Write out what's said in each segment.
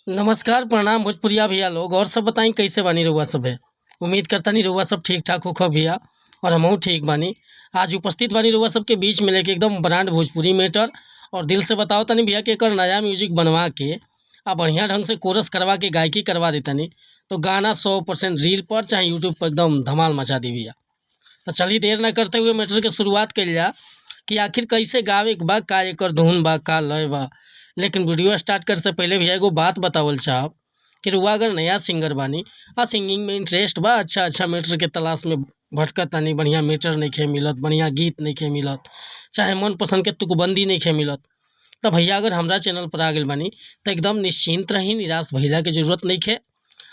नमस्कार प्रणाम भोजपुरिया भैया लोग। और सब बताई कैसे बानी रउआ सब है। उम्मीद करता नहीं रउआ सब ठीक ठाक होखो भैया, और हमहू ठीक बानी। आज उपस्थित बानी रउआ सबके बीच में लेके एकदम ब्रांड भोजपुरी मैटर। और दिल से बताओ तनी भैया कि एकर नया म्यूजिक बनवा के आ बढ़िया ढंग से कोरस करवा के गायकी करवा देतनी तो गाना 100% रील पर चाहे यूट्यूब पर एकदम धमाल मचा दी भैया। तो चलिए देर न करते हुए मैटर के शुरुआत कल जा कि आखिर कैसे गावे के बा, का एकर धुन बा, का लय बा। लेकिन वीडियो स्टार्ट करे से पहले भैया एगो बात बतावल चाहब कि रुआ अगर नया सिंगर बानी आ सिंगिंग में इंटरेस्ट बा, अच्छा मैटर के तलाश में भटकत तानी, बढ़िया मैटर नहीं मिलत, बढ़िया गीत नहीं मिलत, चाहे मन पसंद के तुकबंदी नहीं मिलत, तो भैया अगर हमरा चैनल पर आ गए बानी तो एकदम निश्चिंत रही, निराश भइला के जरूरत नहीं है।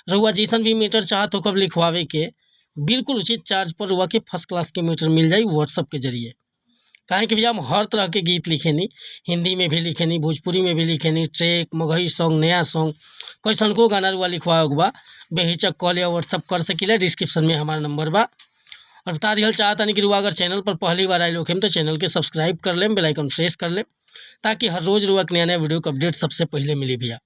रुआ जैसन भी मैटर चाहत हो कब लिखवावे के बिल्कुल उचित चार्ज पर रुआ के फर्स्ट क्लास के मैटर मिल जाई व्हाट्सअप के जरिए। काहे कि भैया हम हर तरह के गीत लिखेनी, हिंदी में भी लिखेनी, भोजपुरी में भी लिखेनी, ट्रैक, मगही सॉन्ग, नया सॉन्ग, कैसन को गाना रुआ लिखवा बा बेहिचक कॉल या व्हाट्सअप कर सकीला। डिस्क्रिप्शन में हमारा नंबर बा। और बता दिया चाहता नहीं कि रुआ अगर चैनल पर पहली बार आए लोग हम तो चैनल के सब्सक्राइब कर लें, बेल आइकन प्रेस कर लें, ताकि हर रोज़ रुआ के नया नया वीडियो का अपडेट सबसे पहले मिली भैया।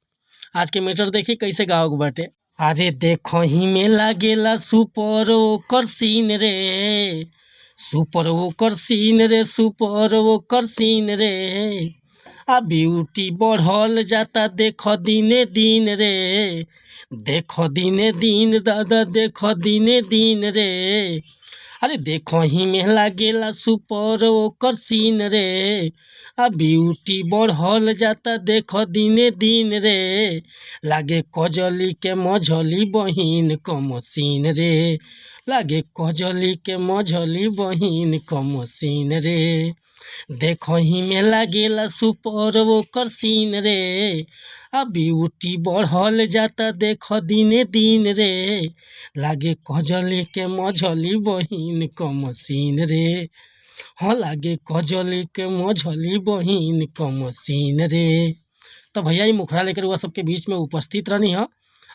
आज के मैटर देखिए कैसे गाओगे बाटे। अरे देखो ही में लागेला सुपर ओकर सीन रे, सुपर ओकर सीन रे, सुपर ओकर सीन रे, आ ब्यूटी बढ़ल जाता देखो दिने दिन रे, देखो दिने दिन दादा, देखो दिने दिन रे। अरे देखो ही में लागेला सुपर ओकर सीन रे, आ ब्यूटी बढ़ल जाता देखो दिने दिन रे, लागे कजली के मझली बहिन क मसीन रे, लागे कजली के मझली बहिन क मसीन रे। देखो ही में लागेला सुपर ओकर सीन रे, आ ब्यूटी बढ़ल जाता देखो दिने दिन रे, लागे कजली के मझली बहिन क मसीन रे। हाँ लागे कजली के मझली बहिन क मसीन रे। तो भैया ये मुखड़ा लेकर वह सबके बीच में उपस्थित रहनी है।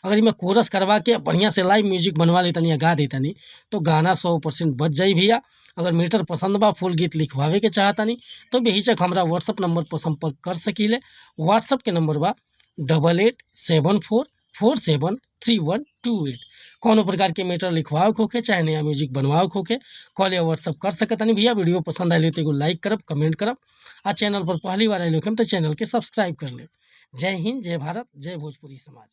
अगर मैं कोरस करवा के बढ़िया से लाइव म्यूजिक बनवा लेतनी या गा देतनी तो गाना 100% बच जाई भैया। अगर मीटर पसंद बा, फुल गीत लिखवावे के चाहतनी तो बेहिचक हमरा व्हाट्सअप नंबर पर संपर्क कर सकीले। व्हाट्सअप के नंबर बा 8874473128। कौनो प्रकार के मैटर लिखवाओ होके चाहे नया म्यूजिक बनवाओ होके कॉल या व्हाट्सअप कर सकतनी भैया। वीडियो पसंद आए तो एगो लाइक करब, कमेंट करब, आ चैनल पर पहली बार आए तो चैनल के सब्सक्राइब कर ले। जय हिंद, जय भारत, जय भोजपुरी समाज।